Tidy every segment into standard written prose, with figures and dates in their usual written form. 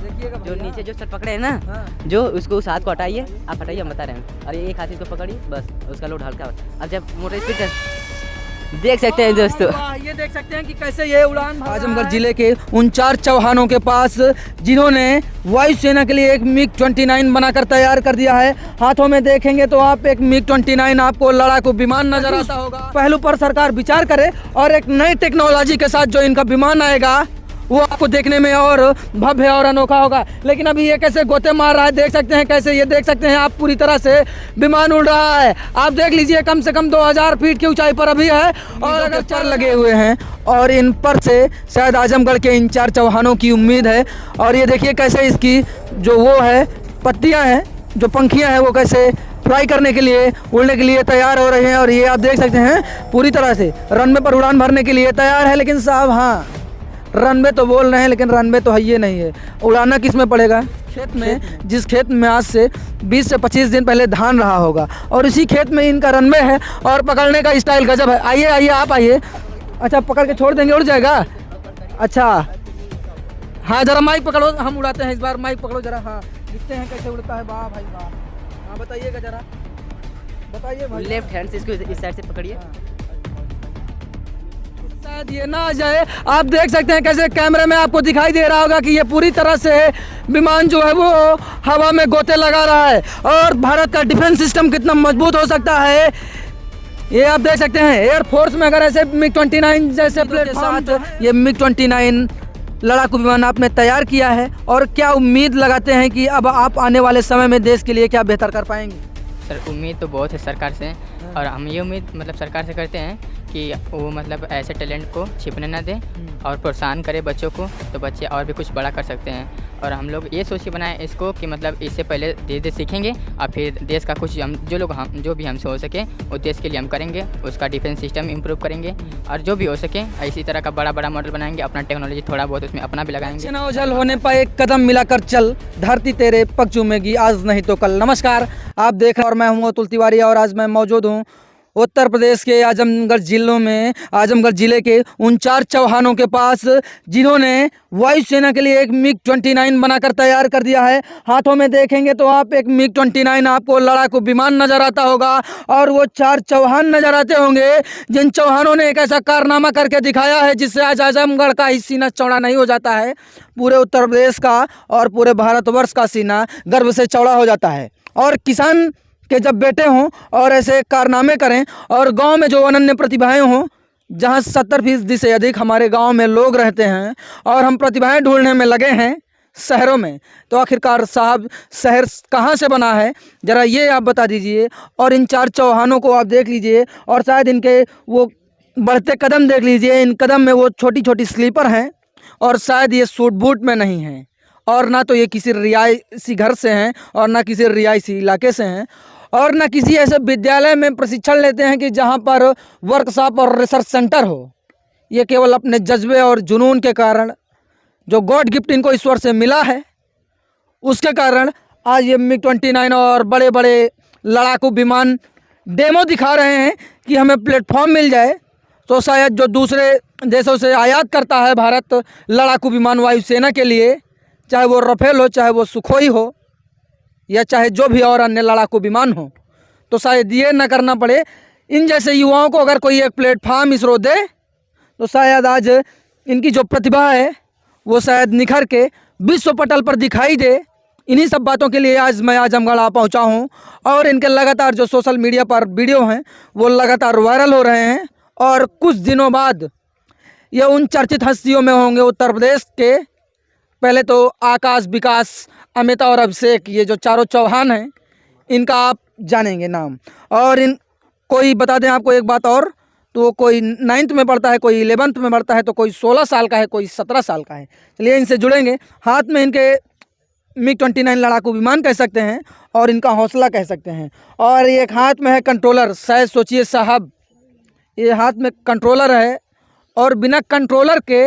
देखिएगा जो भैया। नीचे जो शर्ट पकड़े हैं ना, हाँ। जो उसको उस हाथ को हटाइए, आप हटाइए, हम बता रहे हैं। और एक हाथ इसको पकड़िए, बस उसका लोड हल्का हो। अब जब मोटर स्पीड कर देख सकते हैं दोस्तों। वाह, ये देख सकते हैं कि कैसे ये उड़ान भर रहा है। आजमगढ़ जिले के उन 4 चौहानों के पास जिन्होंने वायुसेना के लिए एक MiG-29 बनाकर तैयार कर दिया है। हाथों में देखेंगे तो आप एक MiG-29 आपको लड़ाकू विमान नजर आता होगा। पहलू पर सरकार विचार करे और एक नई टेक्नोलॉजी के साथ जो इनका विमान आएगा वो आपको देखने में और भव्य और अनोखा होगा। लेकिन अभी ये कैसे गोते मार रहा है, देख सकते हैं कैसे, ये देख सकते हैं आप पूरी तरह से विमान उड़ रहा है। आप देख लीजिए कम से कम 2000 फीट की ऊंचाई पर अभी है और अगर 4 लगे हुए हैं और इन पर से शायद आजमगढ़ के इन 4 चौहानों की उम्मीद है। और ये देखिए कैसे इसकी जो वो है पत्तियां हैं, जो पंखियां हैं, वो कैसे फ्लाई करने के लिए, उड़ने के लिए तैयार हो रहे हैं। और ये आप देख सकते हैं पूरी तरह से रनवे पर उड़ान भरने के लिए तैयार है। लेकिन साहब हाँ, रनवे तो बोल रहे हैं लेकिन रनवे तो है ये नहीं है। उड़ाना किस में पड़ेगा? खेत में, जिस खेत में आज से 20 से 25 दिन पहले धान रहा होगा और इसी खेत में इनका रनवे है। और पकड़ने का स्टाइल गजब है। आइए आइए आप आइए। अच्छा, पकड़ के छोड़ देंगे, उड़ जाएगा? अच्छा हाँ, जरा माइक पकड़ो, हम उड़ाते हैं इस बार। माइक पकड़ो जरा। हाँ, दिखते हैं कैसे उड़ता है। वाह भाई वाह। हाँ बताइएगा जरा, बताइए भाई। लेफ्ट हैंड से इसको इस साइड से पकड़िए। शायद ये ना आ जाए। आप देख सकते हैं कैसे कैमरे में आपको दिखाई दे रहा होगा कि ये पूरी तरह से विमान जो है वो हवा में गोते लगा रहा है। और भारत का डिफेंस सिस्टम कितना मजबूत हो सकता है ये आप देख सकते हैं। एयरफोर्स में अगर ऐसे MiG-29 जैसे प्लेटफॉर्म के साथ ये MiG-29 लड़ाकू विमान आपने तैयार किया है, और क्या उम्मीद लगाते हैं कि अब आप आने वाले समय में देश के लिए क्या बेहतर कर पाएंगे? सर उम्मीद तो बहुत है सरकार से, और हम ये उम्मीद मतलब सरकार से करते हैं कि वो मतलब ऐसे टैलेंट को छिपने ना दें और प्रोत्साहन करे बच्चों को, तो बच्चे और भी कुछ बड़ा कर सकते हैं। और हम लोग ये सोच के बनाएं इसको कि मतलब इससे पहले धीरे धीरे सीखेंगे और फिर देश का कुछ हम जो भी हमसे हो सके वो देश के लिए हम करेंगे। उसका डिफेंस सिस्टम इम्प्रूव करेंगे और जो भी हो सके इसी तरह का बड़ा बड़ा मॉडल बनाएंगे। अपना टेक्नोलॉजी थोड़ा बहुत उसमें अपना भी लगाएंगे। ओझल होने पर एक कदम मिलाकर चल, धरती तेरे पग चूमेगी आज नहीं तो कल। नमस्कार, आप देख रहे हैं और मैं हूँ अतुल तिवारी और आज मैं मौजूद हूँ उत्तर प्रदेश के आजमगढ़ जिलों में, आजमगढ़ जिले के उन 4 चौहानों के पास जिन्होंने वायुसेना के लिए एक MiG-29 बनाकर तैयार कर दिया है। हाथों में देखेंगे तो आप एक MiG-29 आपको लड़ाकू विमान नजर आता होगा और वो 4 चौहान नजर आते होंगे जिन चौहानों ने एक ऐसा कारनामा करके दिखाया है जिससे आज आजमगढ़ का ही सीना चौड़ा नहीं हो जाता है, पूरे उत्तर प्रदेश का और पूरे भारतवर्ष का सीना गर्व से चौड़ा हो जाता है। और किसान के जब बेटे हों और ऐसे कारनामे करें और गांव में जो अनन्य प्रतिभाएं हों, जहां 70% से अधिक हमारे गांव में लोग रहते हैं और हम प्रतिभाएं ढूंढने में लगे हैं शहरों में, तो आखिरकार साहब शहर कहां से बना है ज़रा ये आप बता दीजिए। और इन 4 चौहानों को आप देख लीजिए और शायद इनके वो बढ़ते कदम देख लीजिए। इन कदम में वो छोटी छोटी स्लीपर हैं और शायद ये सूट बूट में नहीं हैं, और ना तो ये किसी रिहायशी घर से हैं और ना किसी रिहायशी इलाके से हैं, और न किसी ऐसे विद्यालय में प्रशिक्षण लेते हैं कि जहां पर वर्कशॉप और रिसर्च सेंटर हो। ये केवल अपने जज्बे और जुनून के कारण, जो गॉड गिफ्ट इनको ईश्वर से मिला है, उसके कारण आज ये MiG-29 और बड़े बड़े लड़ाकू विमान डेमो दिखा रहे हैं कि हमें प्लेटफॉर्म मिल जाए तो शायद जो दूसरे देशों से आयात करता है भारत लड़ाकू विमान वायुसेना के लिए, चाहे वो राफेल हो, चाहे वो सुखोई हो, या चाहे जो भी और अन्य लड़ाकू विमान हो, तो शायद ये न करना पड़े। इन जैसे युवाओं को अगर कोई एक प्लेटफॉर्म इसरो दे तो शायद आज इनकी जो प्रतिभा है वो शायद निखर के विश्व पटल पर दिखाई दे। इन्हीं सब बातों के लिए आज मैं आजमगढ़ आ पहुंचा हूं और इनके लगातार जो सोशल मीडिया पर वीडियो हैं वो लगातार वायरल हो रहे हैं और कुछ दिनों बाद ये उन चर्चित हस्तियों में होंगे उत्तर प्रदेश के। पहले तो आकाश, विकास, अमिता और अभिषेक, ये जो 4 चौहान हैं इनका आप जानेंगे नाम। और इन कोई बता दें आपको एक बात और, तो कोई 9th में पढ़ता है, कोई 11th में पढ़ता है, तो कोई 16 साल का है, कोई 17 साल का है। चलिए इनसे जुड़ेंगे। हाथ में इनके MiG-29 लड़ाकू विमान कह सकते हैं और इनका हौसला कह सकते हैं, और एक हाथ में है कंट्रोलर। शायद सोचिए साहब, ये हाथ में कंट्रोलर है और बिना कंट्रोलर के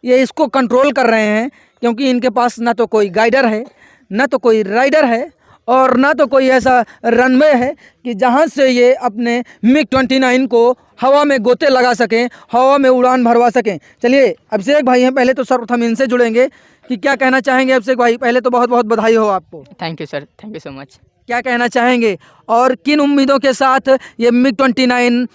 ये इसको कंट्रोल कर रहे हैं, क्योंकि इनके पास ना तो कोई गाइडर है, ना तो कोई राइडर है, और ना तो कोई ऐसा रनवे है कि जहां से ये अपने MiG-29 को हवा में गोते लगा सकें, हवा में उड़ान भरवा सकें। चलिए अभिषेक भाई हैं, पहले तो सर्वप्रथम इनसे जुड़ेंगे कि क्या कहना चाहेंगे अभिषेक भाई? पहले तो बहुत बहुत बधाई हो आपको। Thank you sir, thank you so much. क्या कहना चाहेंगे और किन उम्मीदों के साथ ये MiG-29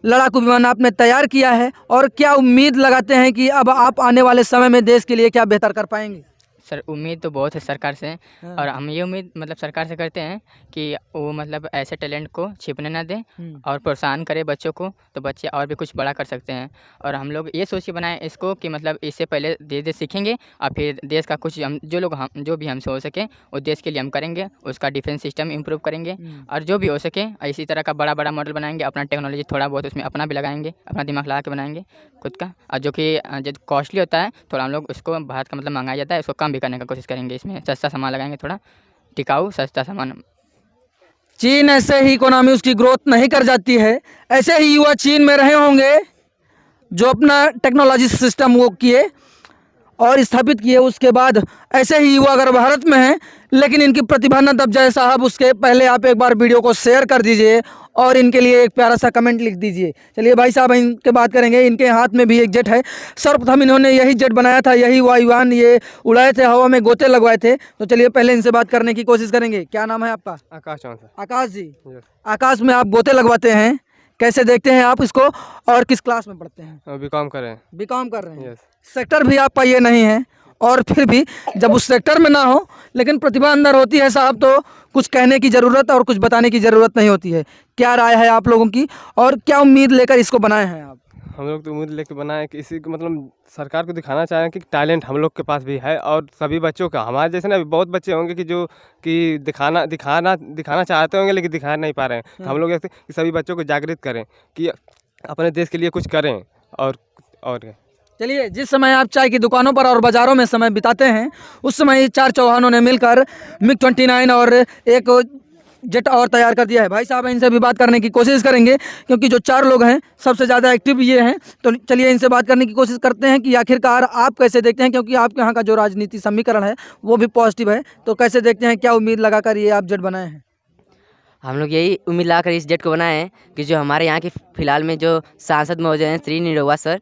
लड़ाकू विमान आपने तैयार किया है, और क्या उम्मीद लगाते हैं कि अब आप आने वाले समय में देश के लिए क्या बेहतर कर पाएंगे? सर उम्मीद तो बहुत है सरकार से, हाँ। और हम ये उम्मीद मतलब सरकार से करते हैं कि वो मतलब ऐसे टैलेंट को छिपने ना दें और प्रोत्साहन करे बच्चों को, तो बच्चे और भी कुछ बड़ा कर सकते हैं। और हम लोग ये सोच के बनाएं इसको कि मतलब इससे पहले धीरे धीरे सीखेंगे और फिर देश का कुछ हम जो भी हमसे हो सके वो देश के लिए हम करेंगे। उसका डिफेंस सिस्टम इम्प्रूव करेंगे और जो भी हो सके इसी तरह का बड़ा बड़ा मॉडल बनाएंगे। अपना टेक्नोलॉजी थोड़ा बहुत उसमें अपना भी लगाएंगे, अपना दिमाग लगा के बनाएंगे खुद का, और जो कि जो कॉस्टली होता है थोड़ा हम लोग उसको भारत का मतलब मंगाया जाता है, उसको कम भी करने का कोशिश करेंगे। इसमें सस्ता सामान लगाएंगे, थोड़ा टिकाऊ सस्ता सामान। चीन ऐसे ही इकोनॉमी उसकी ग्रोथ नहीं कर जाती है, ऐसे ही युवा चीन में रहे होंगे जो अपना टेक्नोलॉजी सिस्टम वो किए और स्थापित किए। उसके बाद ऐसे ही युवा अगर भारत में हैं लेकिन इनकी प्रतिभा न दब जाए साहब, उसके पहले आप एक बार वीडियो को शेयर कर दीजिए और इनके लिए एक प्यारा सा कमेंट लिख दीजिए। चलिए भाई साहब इनके बात करेंगे। इनके हाथ में भी एक जेट है, सर्वप्रथम इन्होंने यही जेट बनाया था, यही वायुयान ये उड़ाए थे, हवा में गोते लगवाए थे। तो चलिए पहले इनसे बात करने की कोशिश करेंगे। क्या नाम है आपका? आकाश चौहान सर। आकाश जी, यस। आकाश में आप गोते लगवाते हैं, कैसे देखते हैं आप इसको और किस क्लास में पढ़ते हैं? बीकॉम कर रहे हैं। बीकॉम कर रहे हैं। यस। सेक्टर भी आपका ये नहीं है, और फिर भी जब उस सेक्टर में ना हो लेकिन प्रतिभा अंदर होती है साहब, तो कुछ कहने की ज़रूरत और कुछ बताने की ज़रूरत नहीं होती है। क्या राय है आप लोगों की और क्या उम्मीद लेकर इसको बनाए हैं आप? हम लोग तो उम्मीद लेके बनाए कि इसी को मतलब सरकार को दिखाना चाह रहे हैं कि टैलेंट हम लोग के पास भी है, और सभी बच्चों का, हमारे जैसे ना बहुत बच्चे होंगे कि जो कि दिखाना चाहते होंगे लेकिन दिखा नहीं पा रहे हैं। तो हम लोग ऐसे कि सभी बच्चों को जागृत करें कि अपने देश के लिए कुछ करें। और क्या। चलिए, जिस समय आप चाय की दुकानों पर और बाज़ारों में समय बिताते हैं उस समय 4 चौहानों ने मिलकर MiG-29 और एक जेट और तैयार कर दिया है। भाई साहब इनसे भी बात करने की कोशिश करेंगे क्योंकि जो 4 लोग हैं सबसे ज़्यादा एक्टिव ये हैं। तो चलिए इनसे बात करने की कोशिश करते हैं कि आखिरकार आप कैसे देखते हैं, क्योंकि आपके यहाँ का जो राजनीति समीकरण है वो भी पॉजिटिव है। तो कैसे देखते हैं, क्या उम्मीद लगाकर ये आप जेट बनाए हैं? हम लोग यही उम्मीद लगाकर इस जेट को बनाए हैं कि जो हमारे यहाँ के फिलहाल में जो सांसद महोदय हैं श्री निरहुआ सर,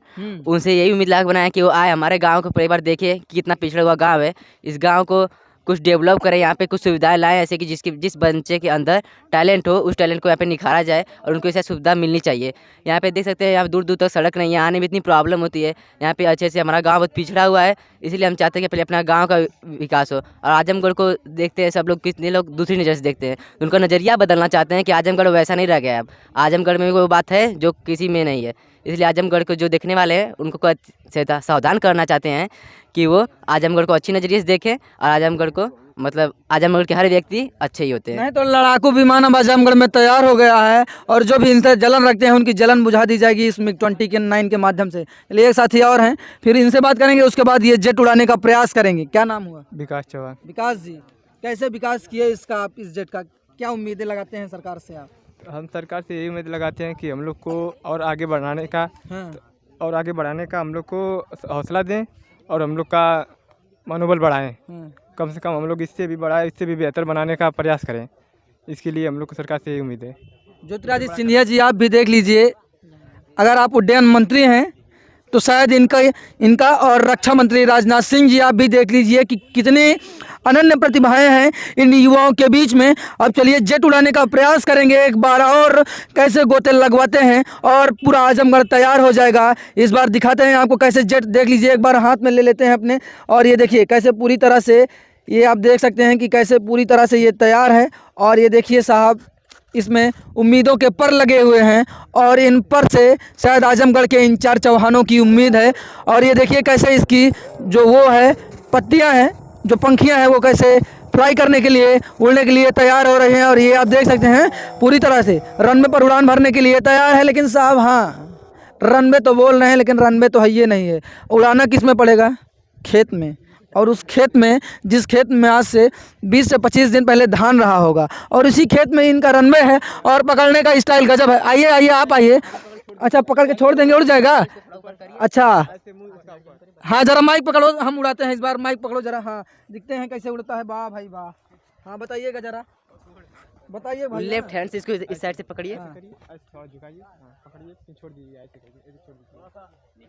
उनसे यही उम्मीद लगा बनाए कि वो आए हमारे गांव को परिवार देखे कि कितना पिछड़ा हुआ गांव है। इस गांव को कुछ डेवलप करें, यहाँ पे कुछ सुविधाएं लाएं, ऐसे कि जिस बच्चे के अंदर टैलेंट हो उस टैलेंट को यहाँ पे निखारा जाए और उनको ऐसा सुविधा मिलनी चाहिए। यहाँ पे देख सकते हैं, यहाँ दूर दूर तक सड़क नहीं है, आने में इतनी प्रॉब्लम होती है। यहाँ पे अच्छे से हमारा गांव बहुत पिछड़ा हुआ है, इसलिए हम चाहते हैं कि पहले अपना गांव का विकास हो। और आजमगढ़ को देखते हैं सब लोग, कितने लोग दूसरी नज़र से देखते हैं, उनका नज़रिया बदलना चाहते हैं कि आजमगढ़ वैसा नहीं रह गया। अब आजमगढ़ में वो बात है जो किसी में नहीं है, इसलिए आजमगढ़ को जो देखने वाले हैं उनको सावधान करना चाहते हैं कि वो आजमगढ़ को अच्छी नज़रिए से देखें और आजमगढ़ को मतलब आजमगढ़ के हर व्यक्ति अच्छे ही होते हैं। नहीं तो लड़ाकू विमान अब आजमगढ़ में तैयार हो गया है और जो भी इनसे जलन रखते हैं उनकी जलन बुझा दी जाएगी इस MiG-29 के माध्यम से। चलिए एक साथी और हैं, फिर इनसे बात करेंगे, उसके बाद ये जेट उड़ाने का प्रयास करेंगे। क्या नाम हुआ? विकास चौहान। विकास जी, कैसे विकास किए इसका आप, इस जेट का क्या उम्मीदें लगाते हैं सरकार से आप? हम सरकार से यही उम्मीद लगाते हैं कि हम लोग को और आगे बढ़ाने का हम लोग को हौसला दें और हम लोग का मनोबल बढ़ाएं। कम से कम हम लोग इससे भी बढ़ाएं, इससे भी बेहतर बनाने का प्रयास करें। इसके लिए हम लोग को सरकार से यही उम्मीद है। ज्योतिरादित्य सिंधिया जी, आप भी देख लीजिए, अगर आप उड्डयन मंत्री हैं तो शायद इनका और रक्षा मंत्री राजनाथ सिंह जी, आप भी देख लीजिए कि कितने अनन्य प्रतिभाएं हैं इन युवाओं के बीच में। अब चलिए जेट उड़ाने का प्रयास करेंगे एक बार और, कैसे गोते लगवाते हैं और पूरा आजमगढ़ तैयार हो जाएगा। इस बार दिखाते हैं आपको कैसे जेट, देख लीजिए एक बार हाथ में ले लेते हैं अपने, और ये देखिए कैसे पूरी तरह से, ये आप देख सकते हैं कि कैसे पूरी तरह से ये तैयार है। और ये देखिए साहब, इसमें उम्मीदों के पर लगे हुए हैं और इन पर से शायद आजमगढ़ के इन 4 चौहानों की उम्मीद है। और ये देखिए कैसे इसकी जो वो है पत्तियां हैं, जो पंखियां हैं, वो कैसे फ्लाई करने के लिए, उड़ने के लिए तैयार हो रहे हैं। और ये आप देख सकते हैं पूरी तरह से रनवे पर उड़ान भरने के लिए तैयार है। लेकिन साहब हाँ, रनवे तो बोल रहे हैं लेकिन रनवे तो है ये नहीं है। उड़ाना किस में पड़ेगा? खेत में। और उस खेत में, जिस खेत में आज से 20 से 25 दिन पहले धान रहा होगा, और इसी खेत में इनका रनवे है और पकड़ने का स्टाइल गजब है। आइए आइए आप आइए। अच्छा, पकड़ के छोड़ देंगे, उड़ जाएगा? अच्छा हाँ, जरा माइक पकड़ो, हम उड़ाते हैं इस बार। माइक पकड़ो जरा, हाँ दिखते हैं कैसे उड़ता है। वाह भाई वाह, हाँ बताइएगा जरा। बताइए भाई। लेफ्ट हैंड से इसको इस साइड से पकड़िए।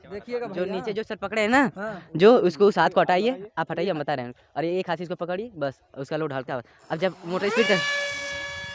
देखिएगा जो भैया। नीचे जो सर पकड़े हैं ना, हाँ। जो उसको उस हाथ को हटाइए, आप हटाइए, हम बता रहे हैं। और ये एक हाथ से इसको पकड़िए बस, उसका लोड हल्का। अब जब मोटर स्पीड कर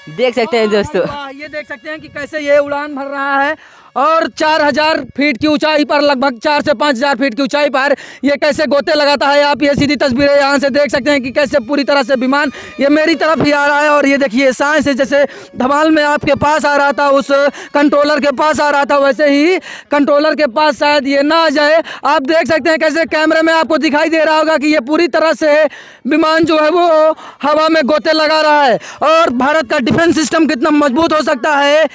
देख सकते हैं दोस्तों। वाह, ये देख सकते हैं कि कैसे ये उड़ान भर रहा है और 4000 फीट की ऊंचाई पर, लगभग 4 से 5000 फीट की ऊंचाई पर ये कैसे गोते लगाता है। आप ये सीधी तस्वीरें यहाँ से देख सकते हैं कि कैसे पूरी तरह से विमान ये मेरी तरफ ही आ रहा है। और ये देखिए सांस से जैसे धमाल में आपके पास आ रहा था, उस कंट्रोलर के पास आ रहा था, वैसे ही कंट्रोलर के पास शायद ये ना आ जाए। आप देख सकते हैं कैसे कैमरे में आपको दिखाई दे रहा होगा कि ये पूरी तरह से विमान जो है वो हवा में गोते लगा रहा है। और भारत का डिफेंस सिस्टम कितना मजबूत हो सकता है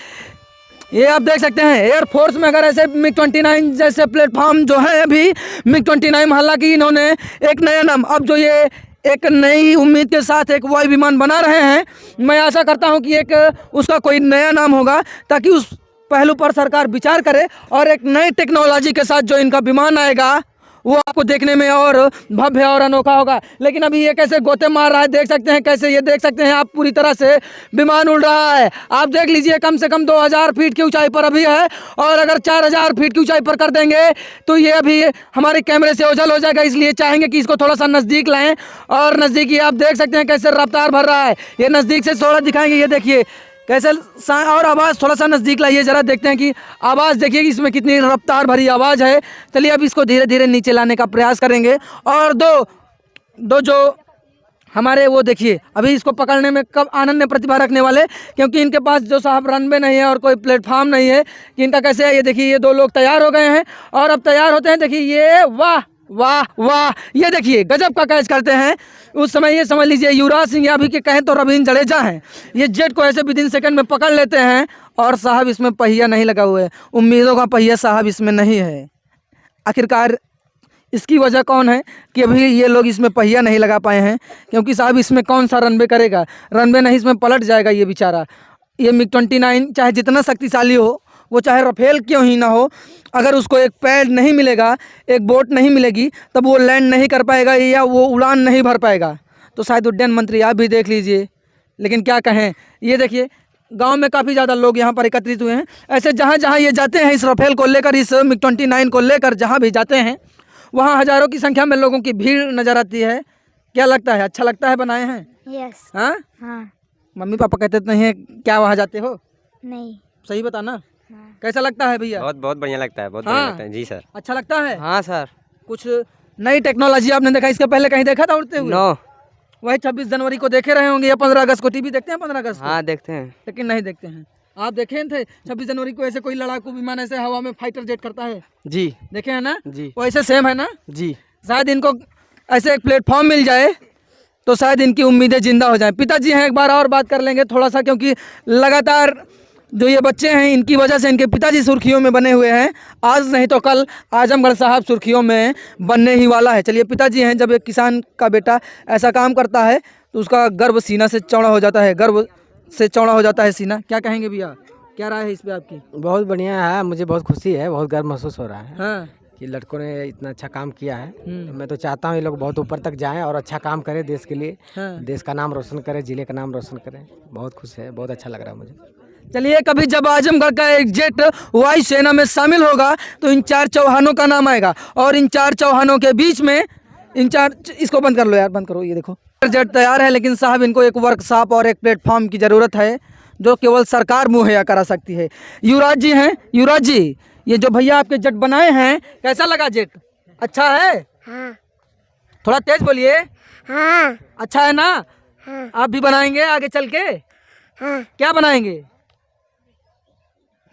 ये आप देख सकते हैं। एयरफोर्स में अगर ऐसे MiG-29 जैसे प्लेटफॉर्म जो है, अभी MiG-29 हालांकि इन्होंने एक नया नाम, अब जो ये एक नई उम्मीद के साथ एक वायु विमान बना रहे हैं, मैं आशा करता हूं कि एक उसका कोई नया नाम होगा ताकि उस पहलू पर सरकार विचार करे और एक नई टेक्नोलॉजी के साथ जो इनका विमान आएगा वो आपको देखने में और भव्य और अनोखा होगा। लेकिन अभी ये कैसे गोते मार रहा है, देख सकते हैं कैसे, ये देख सकते हैं आप पूरी तरह से विमान उड़ रहा है। आप देख लीजिए कम से कम 2000 फीट की ऊंचाई पर अभी है, और अगर 4000 फीट की ऊंचाई पर कर देंगे तो ये अभी हमारे कैमरे से ओझल हो जाएगा। इसलिए चाहेंगे कि इसको थोड़ा सा नज़दीक लाएं, और नज़दीकी आप देख सकते हैं कैसे रफ्तार भर रहा है। ये नज़दीक से थोड़ा दिखाएंगे, ये देखिए कैसे और आवाज़ थोड़ा सा नज़दीक लाइए, ज़रा देखते हैं कि आवाज़ देखिए कि इसमें कितनी रफ्तार भरी आवाज़ है। चलिए अब इसको धीरे धीरे नीचे लाने का प्रयास करेंगे। और दो जो हमारे वो देखिए अभी इसको पकड़ने में कब आनंद प्रतिभा रखने वाले, क्योंकि इनके पास जो साहब रनवे नहीं है और कोई प्लेटफॉर्म नहीं है कि इनका कैसे है। ये देखिए ये 2 लोग तैयार हो गए हैं और अब तैयार होते हैं। देखिए ये वाह वाह वाह, ये देखिए गजब का कैच करते हैं। उस समय ये समझ लीजिए युवराज सिंह या अभी के कहें तो रविंद्र जडेजा हैं, ये जेट को ऐसे विदिन सेकंड में पकड़ लेते हैं। और साहब इसमें पहिया नहीं लगा हुआ है, उम्मीदों का पहिया साहब इसमें नहीं है। आखिरकार इसकी वजह कौन है कि अभी ये लोग इसमें पहिया नहीं लगा पाए हैं, क्योंकि साहब इसमें कौन सा रनवे करेगा, रनवे नहीं, इसमें पलट जाएगा ये बेचारा। ये MiG-29 चाहे जितना शक्तिशाली हो, वो चाहे रफेल क्यों ही ना हो, अगर उसको एक पैड नहीं मिलेगा, एक बोट नहीं मिलेगी, तब वो लैंड नहीं कर पाएगा या वो उड़ान नहीं भर पाएगा। तो शायद उड्डयन मंत्री आप भी देख लीजिए। लेकिन क्या कहें, ये देखिए गांव में काफ़ी ज़्यादा लोग यहाँ पर एकत्रित हुए हैं। ऐसे जहाँ जहाँ ये जाते हैं इस रफेल को लेकर, इस MiG-29 को लेकर जहाँ भी जाते हैं, वहाँ हज़ारों की संख्या में लोगों की भीड़ नज़र आती है। क्या लगता है, अच्छा लगता है बनाए हैं? यस। हाँ, हाँ। मम्मी पापा कहते नहीं है क्या वहाँ जाते हो? नहीं। सही बताना। हाँ। कैसा लगता है भैया? बहुत बढ़िया लगता है, बहुत हाँ। बढ़िया लगता है जी सर। अच्छा लगता है? हाँ सर। कुछ नई टेक्नोलॉजी आपने देखा, इसके पहले कहीं देखा था उड़ते हुए? नो। वही 26 जनवरी को देखे रहे होंगे या 15 अगस्त को। टीवी देखते हैं 15 अगस्त को? हाँ देखते हैं। लेकिन नहीं देखते हैं। आप देखे थे 26 जनवरी को ऐसे कोई लड़ाकू विमान ऐसे हवा में फाइटर जेट करता है? जी देखे हैं ना? जी वो ऐसे सेम है ना? जी। शायद इनको ऐसे एक प्लेटफॉर्म मिल जाए तो शायद इनकी उम्मीदें जिंदा हो जाएं। पिताजी हैं, एक बार और बात कर लेंगे थोड़ा सा, क्योंकि लगातार जो ये बच्चे हैं इनकी वजह से इनके पिताजी सुर्खियों में बने हुए हैं। आज नहीं तो कल आजमगढ़ साहब सुर्खियों में बनने ही वाला है। चलिए पिताजी हैं, जब एक किसान का बेटा ऐसा काम करता है तो उसका गर्व सीना से चौड़ा हो जाता है, गर्व से चौड़ा हो जाता है सीना। क्या कहेंगे भैया, क्या राय है इस पर आपकी? बहुत बढ़िया है, मुझे बहुत खुशी है, बहुत गर्व महसूस हो रहा है हाँ। कि लड़कों ने इतना अच्छा काम किया है। तो मैं तो चाहता हूँ ये लोग बहुत ऊपर तक जाएं और अच्छा काम करें देश के लिए। हाँ। देश का नाम रोशन करें, जिले का नाम रोशन करें। बहुत खुश है, बहुत अच्छा लग रहा है मुझे। चलिए कभी जब आजमगढ़ का एक जेट वायु सेना में शामिल होगा तो इन 4 चौहानों का नाम आएगा, और इन 4 चौहानों के बीच में इन 4, इसको बंद कर लो यार, बंद करो। ये देखो जेट तैयार है, लेकिन साहब इनको एक वर्कशॉप और एक प्लेटफॉर्म की ज़रूरत है जो केवल सरकार मुहैया करा सकती है। युवराज जी हैं, युवराज जी ये जो भैया आपके जेट बनाए हैं, कैसा लगा जेट? अच्छा है? हाँ। थोड़ा तेज बोलिए। हाँ। अच्छा है ना? हाँ। आप भी बनाएंगे आगे चल के? हाँ। क्या बनाएंगे?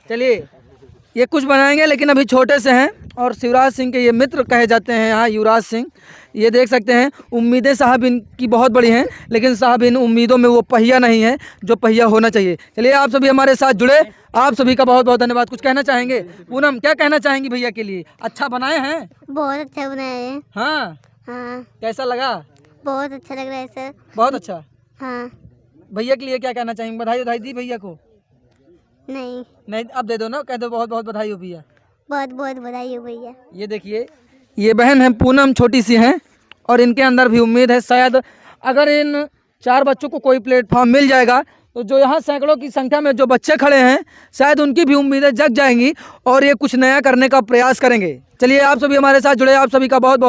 चलिए ये कुछ बनाएंगे, लेकिन अभी छोटे से हैं और शिवराज सिंह के ये मित्र कहे जाते हैं यहाँ युवराज सिंह। ये देख सकते हैं उम्मीदें साहब इनकी बहुत बड़ी हैं, लेकिन साहब इन उम्मीदों में वो पहिया नहीं है जो पहिया होना चाहिए। चलिए आप सभी हमारे साथ जुड़े, आप सभी का बहुत बहुत धन्यवाद। कुछ कहना चाहेंगे? पूनम क्या कहना चाहेंगी भैया के लिए? अच्छा बनाए हैं? बहुत अच्छा बनाए हैं। हाँ। हाँ। कैसा लगा? बहुत अच्छा लग रहा है सर। बहुत अच्छा। हाँ। भैया के लिए क्या कहना चाहेंगे? बधाई बधाई दी भैया को? नहीं। नहीं, अब दे दो ना, कह दो बहुत बहुत बधाई हो भैया। बहुत बहुत बधाई हो भैया। ये देखिए ये बहन है पूनम, छोटी सी हैं, और इनके अंदर भी उम्मीद है शायद अगर इन 4 बच्चों को कोई प्लेटफॉर्म मिल जाएगा तो जो यहाँ सैकड़ों की संख्या में जो बच्चे खड़े हैं, शायद उनकी भी उम्मीदें जग जाएंगी और ये कुछ नया करने का प्रयास करेंगे। चलिए, आप सभी हमारे साथ जुड़े, आप सभी का बहुत बहुत